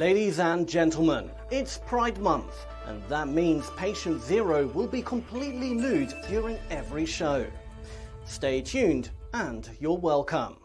Ladies and gentlemen, it's Pride Month, and that means Patient Zero will be completely nude during every show. Stay tuned, and you're welcome.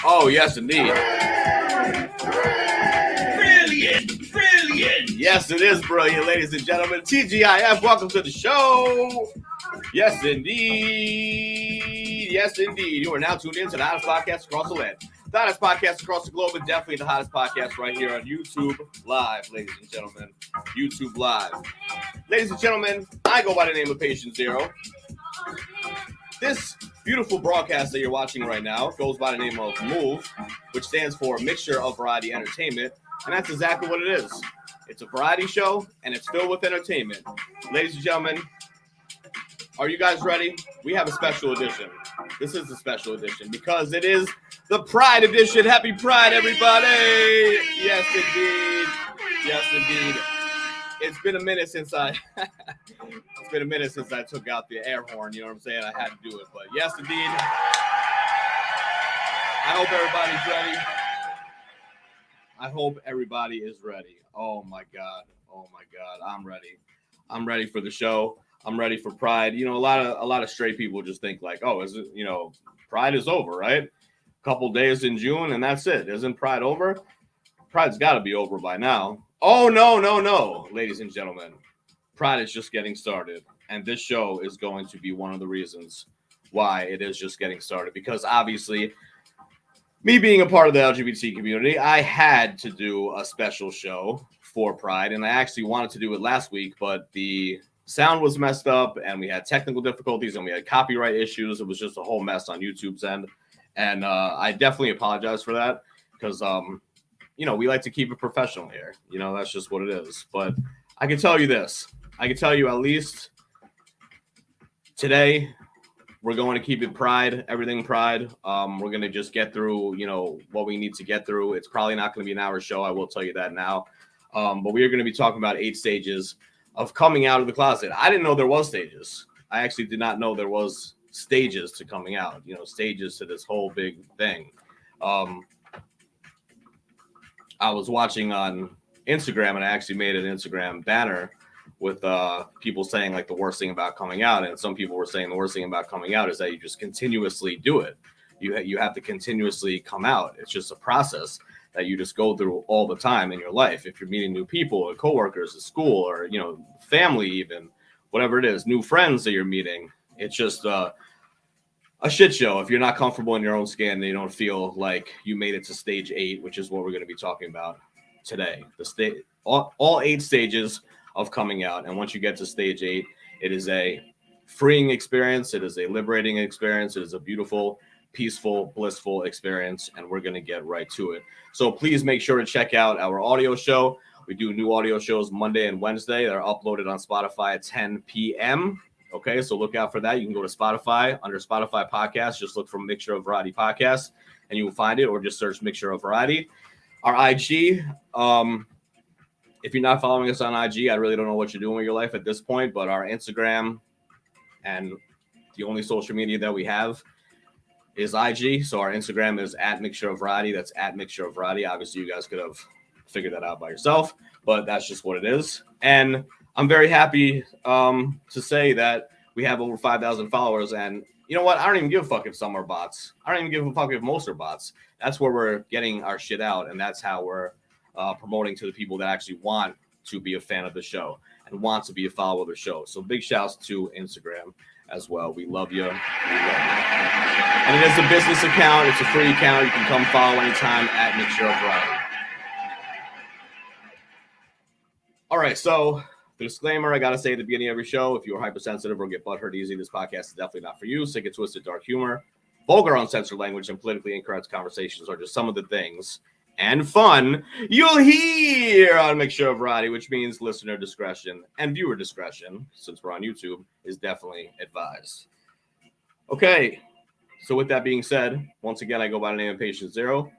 Oh, yes, indeed. Brilliant. Yes, it is brilliant, ladies and gentlemen. TGIF, welcome to the show. Yes, indeed. You are now tuned in to the hottest podcast across the land. The hottest podcast across the globe, and definitely the hottest podcast right here on YouTube Live, ladies and gentlemen. YouTube Live. Ladies and gentlemen, I go by the name of Patient Zero. This beautiful broadcast that you're watching right now goes by the name of MOVE, which stands for Mixture of Variety Entertainment, and that's exactly what it is. It's a variety show, and it's filled with entertainment. Ladies and gentlemen, are you guys ready? We have a special edition. This is a special edition because it is the Pride edition. Happy Pride, everybody! Yes, indeed. It's been a minute since I took out the air horn, you know what I'm saying? I had to do it, but yes, indeed. I hope everybody is ready. Oh my God. I'm ready for the show. I'm ready for Pride. You know, a lot of straight people just think like, oh, is it, Pride is over, right? A couple days in June and that's it. Isn't Pride over? Pride's got to be over by now. Oh, no, ladies and gentlemen. Pride is just getting started, and this show is going to be one of the reasons why it is just getting started, because obviously, me being a part of the LGBT community, I had to do a special show for Pride, and I actually wanted to do it last week, but the sound was messed up, and we had technical difficulties, and we had copyright issues. It was just a whole mess on YouTube's end, and I definitely apologize for that, because we like to keep it professional here. That's just what it is. But I can tell you this. I can tell you at least today we're going to keep it Pride, everything Pride. We're going to just get through, what we need to get through. It's probably not going to be an hour show. I will tell you that now. But we are going to be talking about 8 stages of coming out of the closet. I didn't know there was stages. I actually did not know there was stages to coming out, stages to this whole big thing. I was watching on Instagram, and I actually made an Instagram banner with people saying like the worst thing about coming out, and some people were saying the worst thing about coming out is that you just continuously do it. You have to continuously come out. It's just a process that you just go through all the time in your life. If you're meeting new people, or coworkers at school, or family, even whatever it is, new friends that you're meeting, it's just a shit show if you're not comfortable in your own skin and you don't feel like you made it to stage 8, which is what we're going to be talking about today. All 8 stages of coming out. And once you get to stage 8, it is a freeing experience. It is a liberating experience. It is a beautiful, peaceful, blissful experience. And we're going to get right to it. So please make sure to check out our audio show. We do new audio shows Monday and Wednesday. They're uploaded on Spotify at 10 p.m. Okay, so look out for that. You can go to Spotify, under Spotify Podcast. Just look for Mixture of Variety Podcast, and you will find it, or just search Mixture of Variety. Our IG, if you're not following us on IG, I really don't know what you're doing with your life at this point, but our Instagram and the only social media that we have is IG. So our Instagram is at Mixture of Variety. That's at Mixture of Variety. Obviously, you guys could have figured that out by yourself, but that's just what it is. And I'm very happy to say that we have over 5,000 followers. And you know what? I don't even give a fuck if some are bots. I don't even give a fuck if most are bots. That's where we're getting our shit out. And that's how we're promoting to the people that actually want to be a fan of the show and want to be a follower of the show. So big shouts to Instagram as well. We love you. And it is a business account. It's a free account. You can come follow anytime at Mixture of Variety. All right, so The disclaimer I gotta say at the beginning of every show: if you're hypersensitive or get butthurt easy, this podcast is definitely not for you. Sick and twisted dark humor, vulgar uncensored language, and politically incorrect conversations are just some of the things and fun you'll hear on Mixed Show Variety, which means listener discretion and viewer discretion, since we're on YouTube, is definitely advised. Okay, so with that being said, once again, I go by the name of Patient Zero.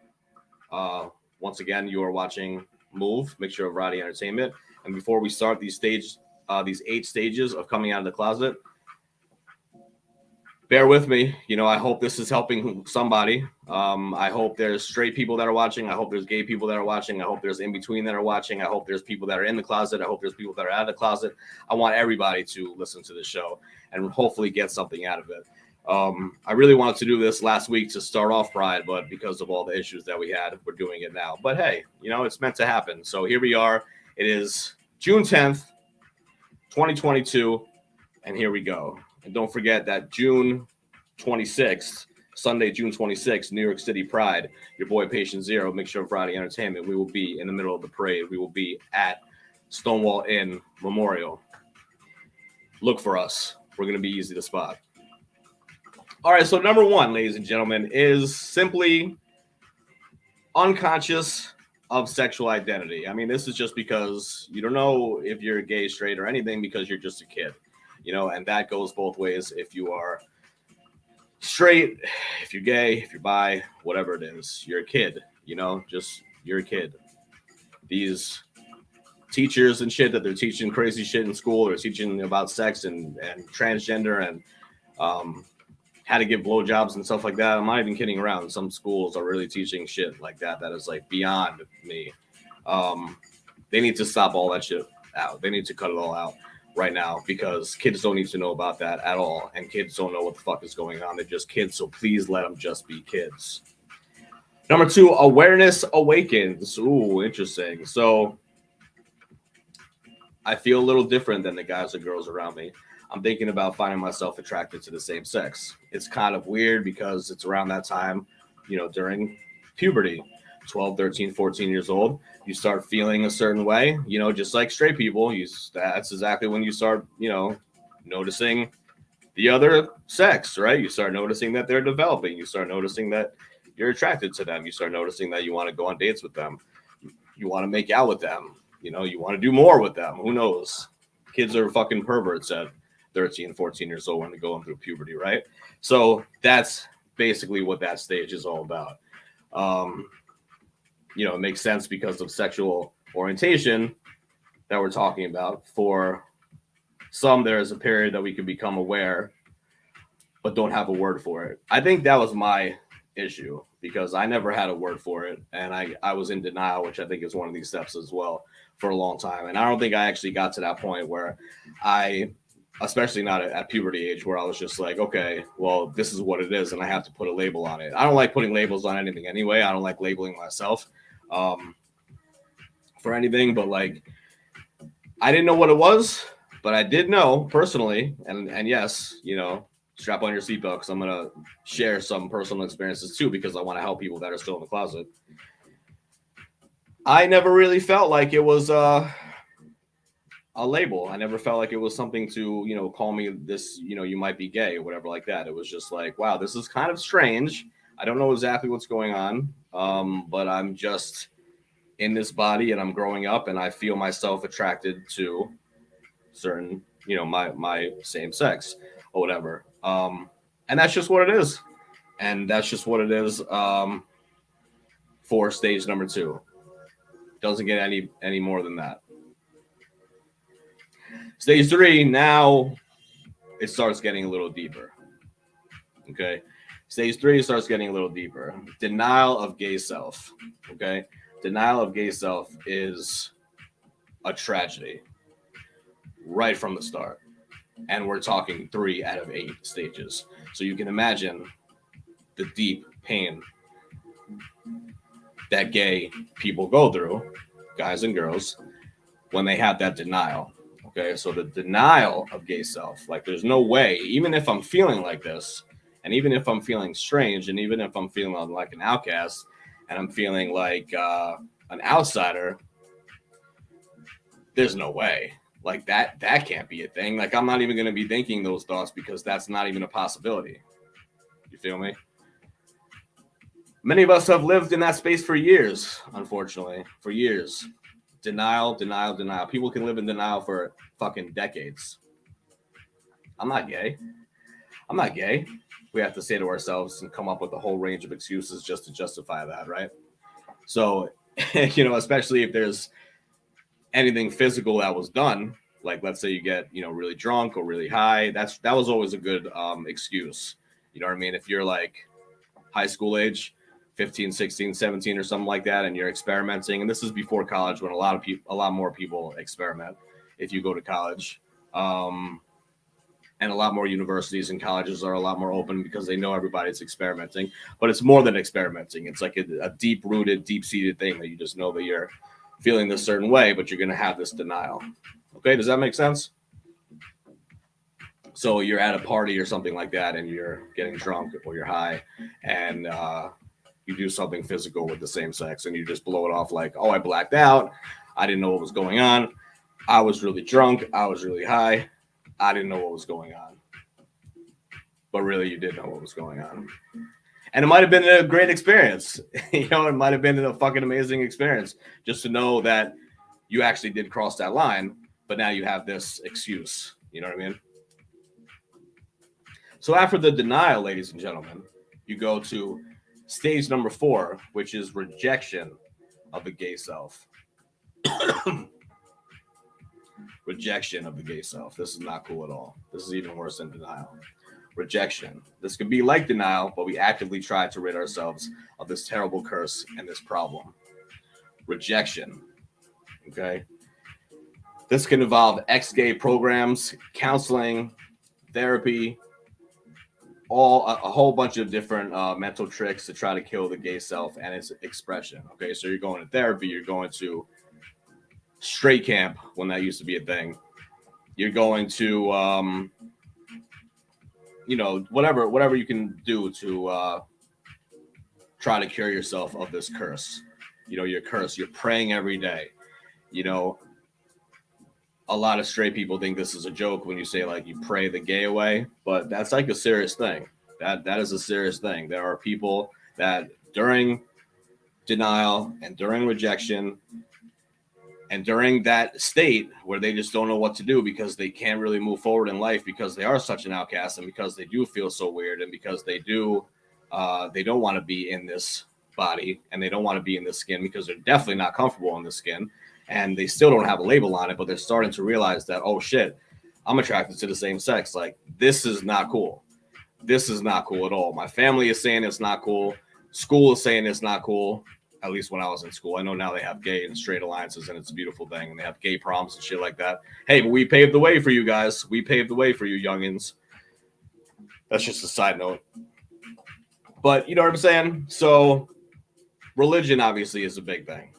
Once again, you are watching Move, Mixed Show Variety Entertainment. And before we start these 8 stages of coming out of the closet, bear with me. I hope this is helping somebody. I hope there's straight people that are watching. I hope there's gay people that are watching. I hope there's in between that are watching. I hope there's people that are in the closet. I hope there's people that are out of the closet. I want everybody to listen to this show and hopefully get something out of it. I really wanted to do this last week to start off Pride, but because of all the issues that we had, we're doing it now. But hey, it's meant to happen. So here we are. It is June 10th, 2022, and here we go. And don't forget that June 26th, Sunday, June 26th, New York City Pride, your boy Patient Zero, Mixed Show Friday Entertainment. We will be in the middle of the parade. We will be at Stonewall Inn Memorial. Look for us. We're going to be easy to spot. All right, so number 1, ladies and gentlemen, is simply unconscious of sexual identity. I mean, this is just because you don't know if you're gay, straight, or anything because you're just a kid, and that goes both ways. If you are straight, if you're gay, if you're bi, whatever it is, you're a kid, you're a kid. These teachers and shit that they're teaching crazy shit in school, or teaching about sex and transgender and how to give blowjobs and stuff like that. I'm not even kidding around. Some schools are really teaching shit like that is like beyond me. They need to stop all that shit out. They need to cut it all out right now, because kids don't need to know about that at all. And kids don't know what the fuck is going on. They're just kids. So please let them just be kids. Number 2, awareness awakens. Ooh, interesting. So I feel a little different than the guys and girls around me. I'm thinking about finding myself attracted to the same sex. It's kind of weird because it's around that time, during puberty, 12, 13, 14 years old, you start feeling a certain way, just like straight people. That's exactly when you start, noticing the other sex, right? You start noticing that they're developing. You start noticing that you're attracted to them. You start noticing that you want to go on dates with them. You want to make out with them. You want to do more with them. Who knows? Kids are fucking perverts at 13, 14 years old when they're going through puberty, right? So that's basically what that stage is all about. It makes sense because of sexual orientation that we're talking about. For some, there is a period that we can become aware, but don't have a word for it. I think that was my issue, because I never had a word for it. And I was in denial, which I think is one of these steps as well, for a long time. And I don't think I actually got to that point where especially not at puberty age, where I was just like, okay, well, this is what it is, and I have to put a label on it. I don't like putting labels on anything anyway. I don't like labeling myself for anything, but like, I didn't know what it was, but I did know personally, and yes, strap on your seatbelt, because I'm gonna share some personal experiences too, because I want to help people that are still in the closet. I never really felt like it was a label. I never felt like it was something to, call me this, you might be gay or whatever like that. It was just like, wow, this is kind of strange. I don't know exactly what's going on, but I'm just in this body and I'm growing up and I feel myself attracted to certain, my same sex or whatever. And that's just what it is. And that's just what it is for stage number 2. Doesn't get any more than that. Stage 3, now it starts getting a little deeper. Okay. Stage 3 starts getting a little deeper. Denial of gay self. Okay. Denial of gay self is a tragedy right from the start. And we're talking 3 out of 8 stages. So you can imagine the deep pain that gay people go through, guys and girls, when they have that denial. Okay, so the denial of gay self, like there's no way, even if I'm feeling like this, and even if I'm feeling strange, and even if I'm feeling like an outcast, and I'm feeling like an outsider, there's no way. Like that can't be a thing. Like I'm not even going to be thinking those thoughts because that's not even a possibility. You feel me? Many of us have lived in that space for years, unfortunately, for years. Denial, denial, denial. People can live in denial for fucking decades. I'm not gay. I'm not gay. We have to say to ourselves and come up with a whole range of excuses just to justify that, right? So, especially if there's anything physical that was done, like let's say you get, really drunk or really high, that was always a good excuse. You know what I mean? If you're like high school age, 15, 16, 17 or something like that, and you're experimenting, and this is before college when a lot more people experiment if you go to college. And a lot more universities and colleges are a lot more open because they know everybody's experimenting. But it's more than experimenting. It's like a deep-rooted, deep-seated thing that you just know that you're feeling this certain way, but you're going to have this denial. Okay, does that make sense? So you're at a party or something like that, and you're getting drunk or you're high, and you do something physical with the same sex, and you just blow it off like, oh, I blacked out. I didn't know what was going on. I was really drunk. I was really high. I didn't know what was going on. But really, you did know what was going on. And it might have been a great experience. It might have been a fucking amazing experience just to know that you actually did cross that line, but now you have this excuse. You know what I mean? So after the denial, ladies and gentlemen, you go to stage number 4, which is rejection of the gay self. Rejection of the gay self. This is not cool at all. This is even worse than denial. Rejection. This could be like denial, but we actively try to rid ourselves of this terrible curse and this problem. Rejection. Okay. This can involve ex-gay programs, counseling, therapy, a whole bunch of different mental tricks to try to kill the gay self and its expression. Okay, so you're going to therapy, you're going to straight camp when that used to be a thing. You're going to, whatever you can do to try to cure yourself of this curse. Your curse. You're praying every day. A lot of straight people think this is a joke when you say like you pray the gay away, but that's like a serious thing. That is a serious thing. There are people that during denial and during rejection and during that state where they just don't know what to do because they can't really move forward in life because they are such an outcast and because they do feel so weird and because they don't want to be in this body and they don't want to be in this skin because they're definitely not comfortable in this skin and they still don't have a label on it, but they're starting to realize that, oh shit, I'm attracted to the same sex. Like, this is not cool. This is not cool at all. My family is saying it's not cool. School is saying it's not cool. At least when I was in school. I know now they have gay and straight alliances and it's a beautiful thing. And they have gay proms and shit like that. Hey, but we paved the way for you guys. We paved the way for you youngins. That's just a side note. But you know what I'm saying? So religion obviously is a big thing.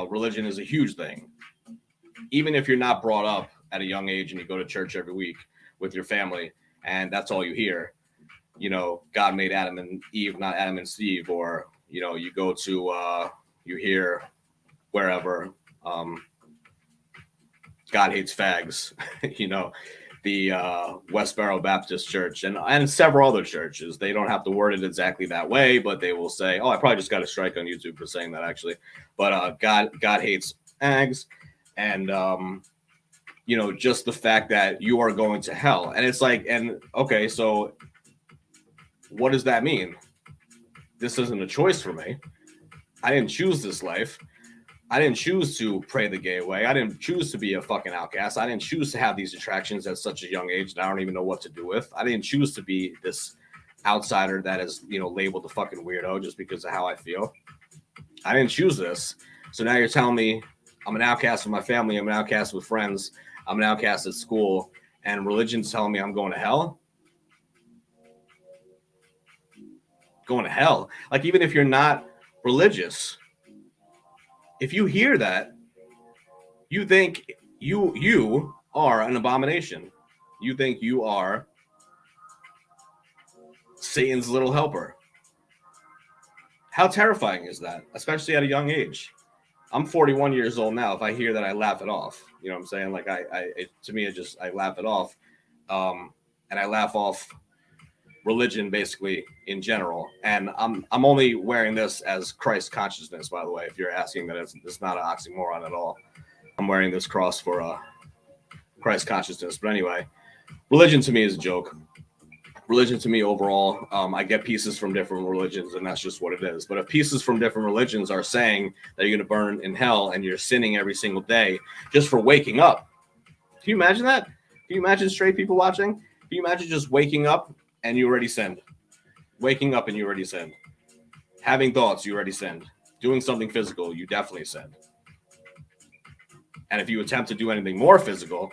Religion is a huge thing. Even if you're not brought up at a young age and you go to church every week with your family and that's all you hear, God made Adam and Eve, not Adam and Steve, or you go to, you hear wherever, God hates fags, the Westboro Baptist Church and several other churches. They don't have to word it exactly that way, but they will say, oh, I probably just got a strike on YouTube for saying that actually. But God hates fags. And, just the fact that you are going to hell. And it's like, okay, so what does that mean? This isn't a choice for me. I didn't choose this life. I didn't choose to pray the gay away. I didn't choose to be a fucking outcast. I didn't choose to have these attractions at such a young age that I don't even know what to do with. I didn't choose to be this outsider that is, labeled a fucking weirdo just because of how I feel. I didn't choose this. So now you're telling me I'm an outcast with my family. I'm an outcast with friends. I'm an outcast at school. And religion's telling me I'm going to hell. Going to hell. Like, even if you're not religious, if you hear that, you think you are an abomination. You think you are Satan's little helper. How terrifying is that, especially at a young age? I'm 41 years old now. If I hear that, I laugh it off. You know what I'm saying? Like to me, I laugh it off. And I laugh off religion basically in general. And I'm only wearing this as Christ consciousness, by the way, if you're asking that. It's not an oxymoron at all. I'm wearing this cross for Christ consciousness. But anyway, religion to me is a joke. Religion to me overall, I get pieces from different religions, and that's just what it is. But if pieces from different religions are saying that you're going to burn in hell and you're sinning every single day just for waking up, can you imagine that? Can you imagine straight people watching? Can you imagine just waking up and you already sinned? Waking up and you already sinned. Having thoughts, you already sinned. Doing something physical, you definitely sinned. And if you attempt to do anything more physical,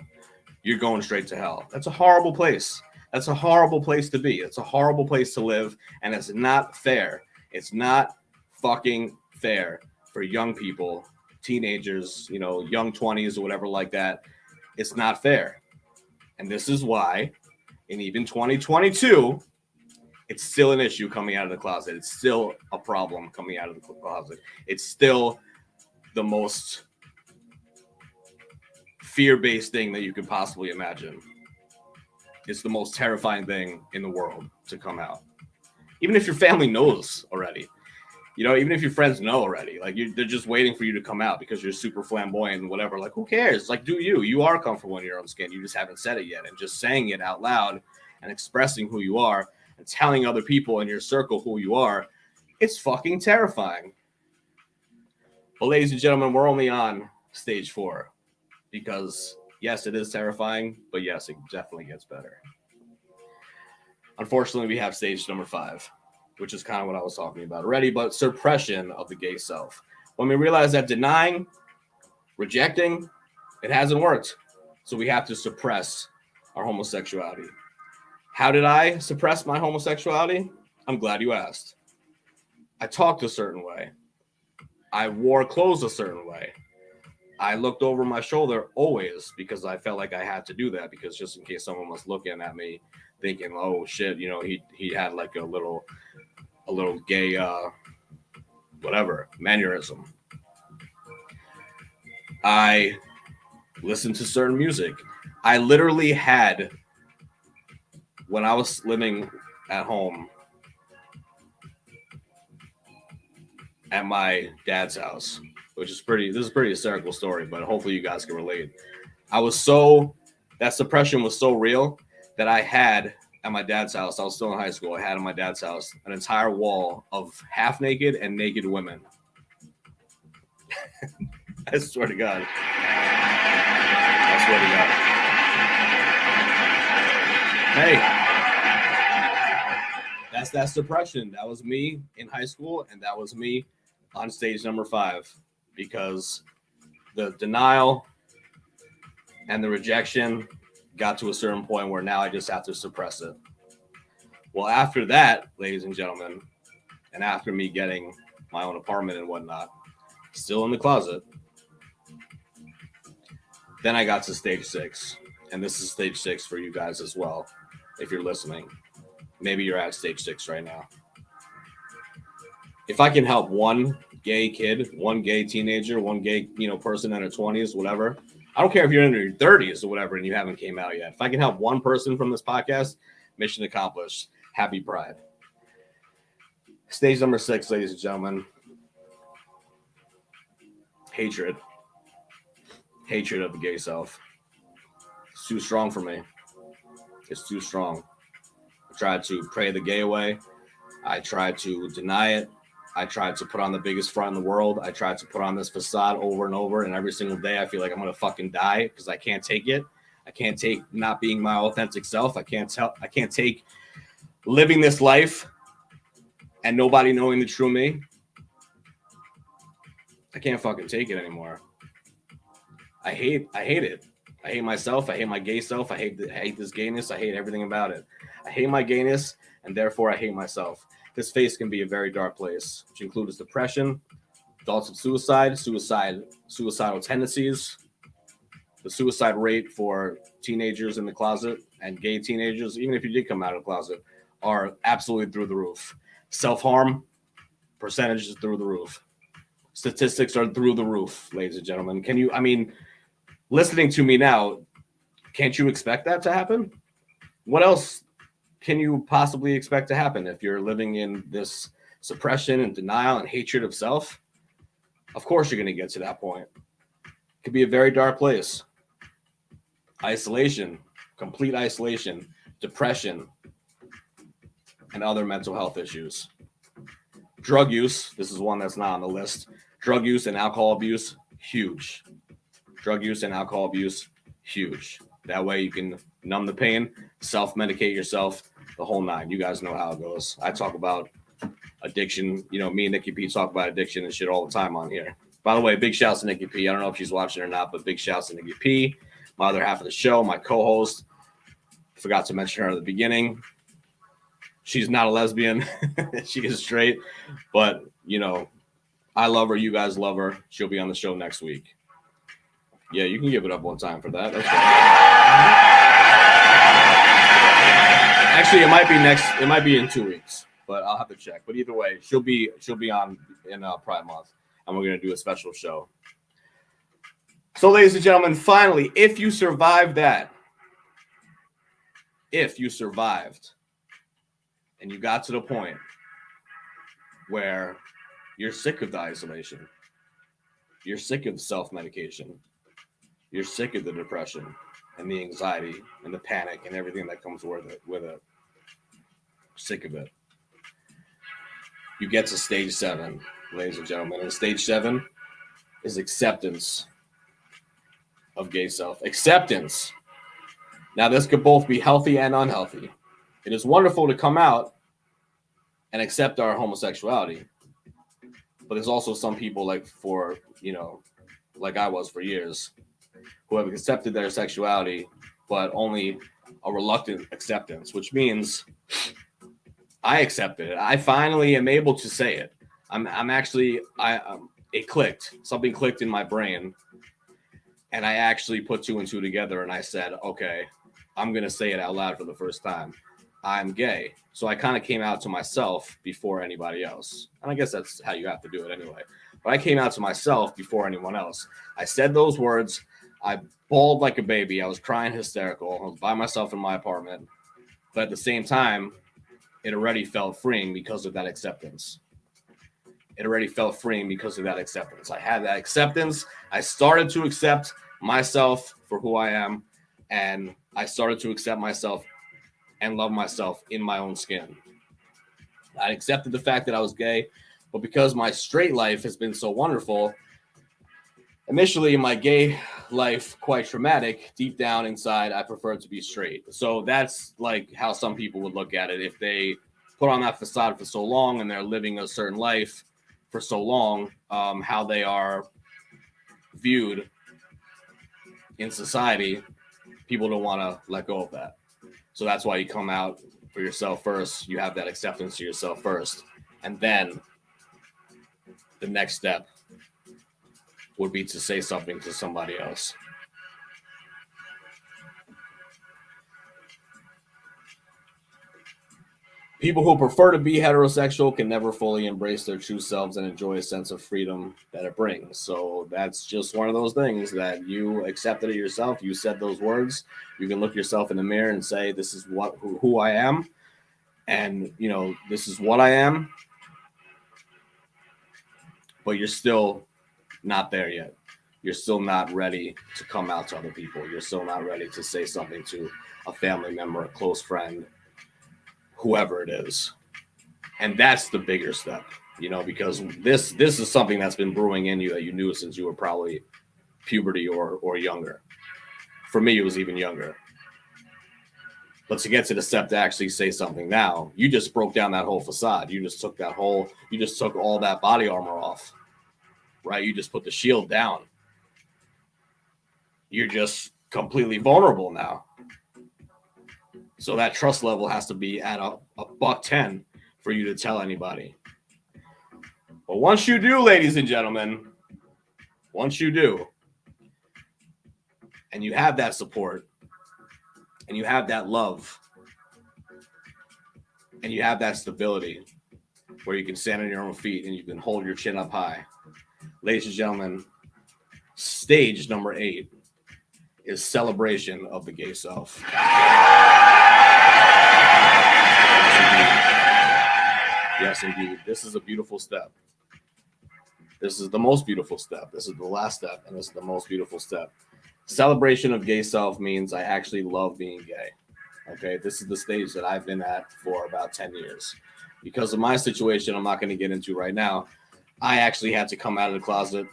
you're going straight to hell. That's a horrible place. That's a horrible place to be. It's a horrible place to live, and it's not fair. It's not fucking fair for young people, teenagers, young 20s or whatever like that. It's not fair. And this is why, in even 2022, it's still an issue coming out of the closet. It's still a problem coming out of the closet. It's still the most fear-based thing that you could possibly imagine. It's the most terrifying thing in the world to come out. Even if your family knows already, even if your friends know already, like they're just waiting for you to come out because you're super flamboyant and whatever. Like, who cares? Like, do you are comfortable in your own skin. You just haven't said it yet. And just saying it out loud and expressing who you are and telling other people in your circle who you are, it's fucking terrifying. But ladies and gentlemen, we're only on stage 4 because yes, it is terrifying, but yes, it definitely gets better. Unfortunately, we have stage number 5, which is kind of what I was talking about already, but suppression of the gay self. When we realize that denying, rejecting, it hasn't worked. So we have to suppress our homosexuality. How did I suppress my homosexuality? I'm glad you asked. I talked a certain way. I wore clothes a certain way. I looked over my shoulder always because I felt like I had to do that, because just in case someone was looking at me thinking, oh shit, he had like a little gay mannerism. I listened to certain music. I literally had, when I was living at home at my dad's house, this is a pretty hysterical story, but hopefully you guys can relate. That suppression was so real that I had at my dad's house, I was still in high school, I had at my dad's house an entire wall of half naked and naked women. I swear to God. Hey, that's that suppression. That was me in high school, and that was me on stage number 5. Because the denial and the rejection got to a certain point where now I just have to suppress it. Well, after that, ladies and gentlemen, and after me getting my own apartment and whatnot, still in the closet, then I got to stage 6. And this is stage 6 for you guys as well, if you're listening. Maybe you're at stage 6 right now. If I can help one gay kid, one gay teenager, one gay, person in their 20s, whatever. I don't care if you're in your 30s or whatever and you haven't came out yet. If I can help one person from this podcast, mission accomplished. Happy Pride. Stage number 6, ladies and gentlemen. Hatred. Hatred of the gay self. It's too strong for me. It's too strong. I tried to pray the gay away. I tried to deny it. I tried to put on the biggest front in the world. I tried to put on this facade over and over, and every single day I feel like I'm going to fucking die because I can't take it. I can't take not being my authentic self. I can't take living this life and nobody knowing the true me. I can't fucking take it anymore. I hate it. I hate myself. I hate my gay self. I hate this gayness. I hate everything about it. I hate my gayness, and therefore I hate myself. This face can be a very dark place, which includes depression, thoughts of suicidal tendencies. The suicide rate for teenagers in the closet and gay teenagers, even if you did come out of the closet, are absolutely through the roof. Self-harm percentages through the roof. statistics are through the roof, ladies and gentlemen. Listening to me now, can't you expect that to happen? What else can you possibly expect to happen if you're living in this suppression and denial and hatred of self? Of course, you're going to get to that point. It could be a very dark place. Isolation, complete isolation, depression, and other mental health issues. Drug use, this is one that's not on the list. Drug use and alcohol abuse, huge. Drug use and alcohol abuse, huge. That way you can numb the pain, self-medicate yourself, the whole nine. You guys know how it goes. I talk about addiction. You know, me and Nikki P talk about addiction and shit all the time on here. By the way, big shouts to Nikki P. I don't know if she's watching or not, but big shouts to Nikki P, my other half of the show, my co-host. Forgot to mention her at the beginning. She's not a lesbian. She is straight. But, you know, I love her. You guys love her. She'll be on the show next week. Yeah, you can give it up one time for that. That's Actually, it might be in 2 weeks, but I'll have to check. But either way, she'll be on in Pride Month, and we're gonna do a special show. So, ladies and gentlemen, finally, if you survived that, and you got to the point where you're sick of the isolation, you're sick of self-medication, you're sick of the depression and the anxiety and the panic and everything that comes with it. Sick of it. You get to stage 7, ladies and gentlemen. And stage 7 is acceptance of gay self. Acceptance. Now, this could both be healthy and unhealthy. It is wonderful to come out and accept our homosexuality. But there's also some people like I was for years, who have accepted their sexuality, but only a reluctant acceptance, which means I accepted it. I finally am able to say it. It clicked. Something clicked in my brain, and I actually put 2 and 2 together, and I said, okay, I'm going to say it out loud for the first time. I'm gay. So I kind of came out to myself before anybody else. And I guess that's how you have to do it anyway. But I came out to myself before anyone else. I said those words. I bawled like a baby. I was crying hysterical. I was by myself in my apartment. But at the same time, it already felt freeing because of that acceptance. I had that acceptance. I started to accept myself for who I am. And I started to accept myself and love myself in my own skin. I accepted the fact that I was gay, but because my straight life has been so wonderful, initially my gay life quite traumatic, deep down inside, I prefer to be straight. So that's like how some people would look at it. If they put on that facade for so long and they're living a certain life for so long, how they are viewed in society, people don't want to let go of that. So that's why you come out for yourself first. You have that acceptance to yourself first. And then the next step would be to say something to somebody else. People who prefer to be heterosexual can never fully embrace their true selves and enjoy a sense of freedom that it brings. So that's just one of those things that you accepted it yourself. You said those words. You can look yourself in the mirror and say, this is who I am. And, you know, this is what I am. But you're still not there yet. You're still not ready to come out to other people. You're still not ready to say something to a family member, a close friend, whoever it is. And that's the bigger step, you know, because this is something that's been brewing in you that you knew since you were probably puberty or younger. For me, it was even younger. But to get to the step to actually say something now, you just broke down that whole facade. You just took all that body armor off, right? You just put the shield down. You're just completely vulnerable now. So that trust level has to be at a $110 for you to tell anybody. But once you do, ladies and gentlemen, once you do, and you have that support, and you have that love, and you have that stability where you can stand on your own feet and you can hold your chin up high, Ladies and gentlemen, stage number 8 is Celebration of the Gay Self. Yes, indeed. This is a beautiful step. This is the most beautiful step. This is the last step, and this is the most beautiful step. Celebration of Gay Self means I actually love being gay. Okay, this is the stage that I've been at for about 10 years. Because of my situation, I'm not going to get into right now. I actually had to come out of the closet.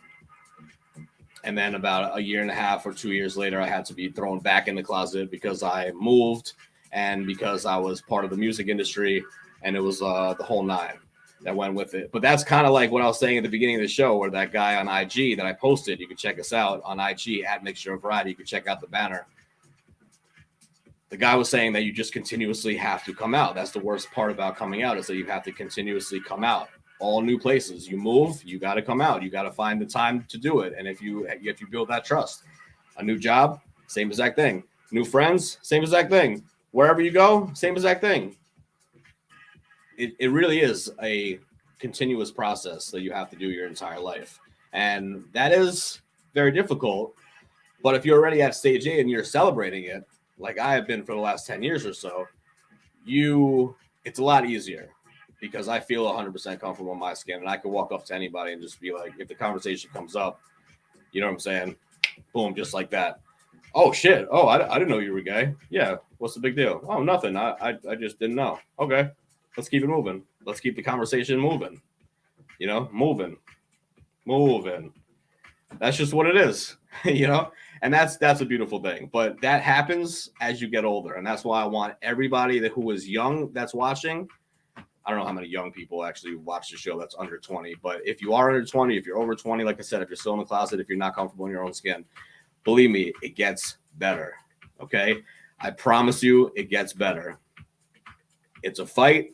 And then about a year and a half or 2 years later, I had to be thrown back in the closet because I moved and because I was part of the music industry, and it was the whole 9 that went with it. But that's kind of like what I was saying at the beginning of the show, where that guy on IG that I posted, you can check us out on IG at Mixture of Variety. You can check out the banner. The guy was saying that you just continuously have to come out. That's the worst part about coming out, is that you have to continuously come out. All new places you move, you got to come out. You got to find the time to do it. And if you build that trust, a new job, same exact thing. New friends, same exact thing. Wherever you go, same exact thing. It really is a continuous process that you have to do your entire life. And that is very difficult. But if you're already at stage 8 and you're celebrating it, like I have been for the last 10 years or so, it's a lot easier because I feel 100% comfortable in my skin, and I can walk up to anybody and just be like, if the conversation comes up, you know what I'm saying? Boom, just like that. Oh shit. Oh, I didn't know you were gay. Yeah. What's the big deal? Oh, nothing. I just didn't know. Okay. Let's keep it moving. Let's keep the conversation moving. You know, moving. That's just what it is, you know? And that's a beautiful thing. But that happens as you get older. And that's why I want everybody who is young that's watching. I don't know how many young people actually watch the show that's under 20. But if you are under 20, if you're over 20, like I said, if you're still in the closet, if you're not comfortable in your own skin, believe me, it gets better. Okay? I promise you it gets better. It's a fight.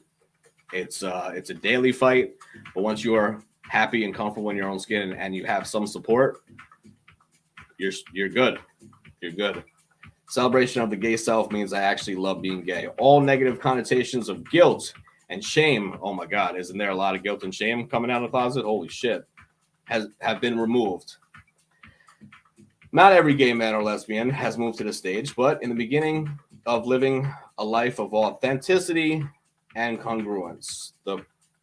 It's a daily fight. But once you are happy and comfortable in your own skin and you have some support, you're good. You're good. Celebration of the Gay Self means I actually love being gay. All negative connotations of guilt and shame. Oh my God, isn't there a lot of guilt and shame coming out of the closet? Holy shit. Have been removed. Not every gay man or lesbian has moved to the stage, but in the beginning of living a life of authenticity and congruence, the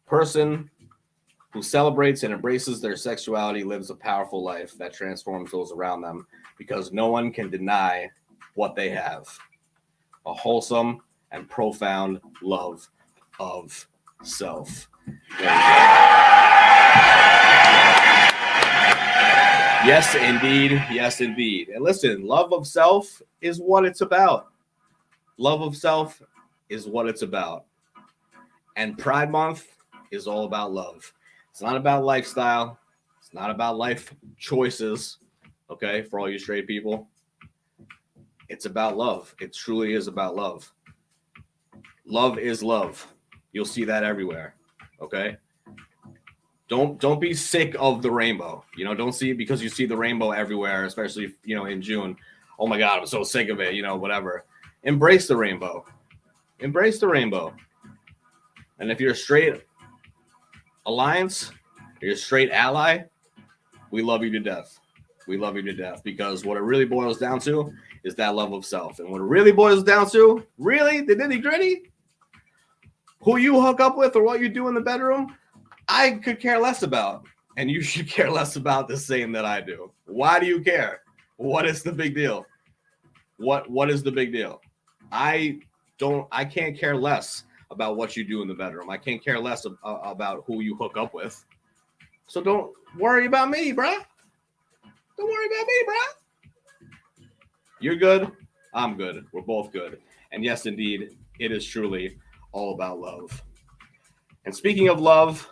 person who celebrates and embraces their sexuality lives a powerful life that transforms those around them, because no one can deny what they have: a wholesome and profound love of self. Yes, indeed. Yes, indeed. And listen, love of self is what it's about. Love of self is what it's about. And Pride Month is all about love. It's not about lifestyle. It's not about life choices. Okay, for all you straight people. It's about love. It truly is about love. Love is love. You'll see that everywhere. Okay? Don't be sick of the rainbow. You know, don't see it because you see the rainbow everywhere, especially, you know, in June. Oh my God, I'm so sick of it, you know, whatever. Embrace the rainbow. Embrace the rainbow. And if you're a straight alliance, you're a straight ally, we love you to death. We love you to death, because what it really boils down to is that love of self. And what it really boils down to, really, the nitty gritty, who you hook up with or what you do in the bedroom, I could care less about. And you should care less about the same that I do. Why do you care? What is the big deal? What is the big deal? I can't care less about what you do in the bedroom. I can't care less about who you hook up with. So don't worry about me, bruh. Don't worry about me, bruh. You're good. I'm good. We're both good. And yes, indeed, it is truly all about love. And speaking of love,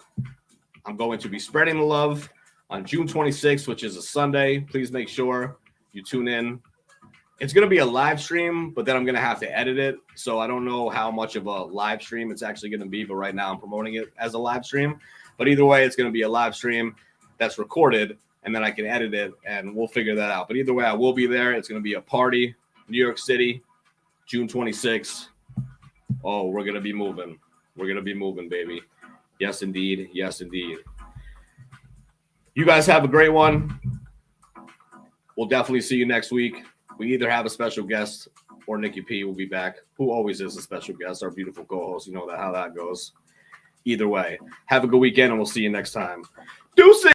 I'm going to be spreading the love on June 26th, which is a Sunday. Please make sure you tune in. It's going to be a live stream, but then I'm going to have to edit it. So I don't know how much of a live stream it's actually going to be, but right now I'm promoting it as a live stream. But either way, it's going to be a live stream that's recorded, and then I can edit it, and we'll figure that out. But either way, I will be there. It's going to be a party, New York City, June 26th. Oh, we're going to be moving. We're going to be moving, baby. Yes, indeed. Yes, indeed. You guys have a great one. We'll definitely see you next week. We either have a special guest or Nikki P will be back, who always is a special guest, our beautiful co-host. You know how that goes. Either way, have a good weekend, and we'll see you next time. Deuces!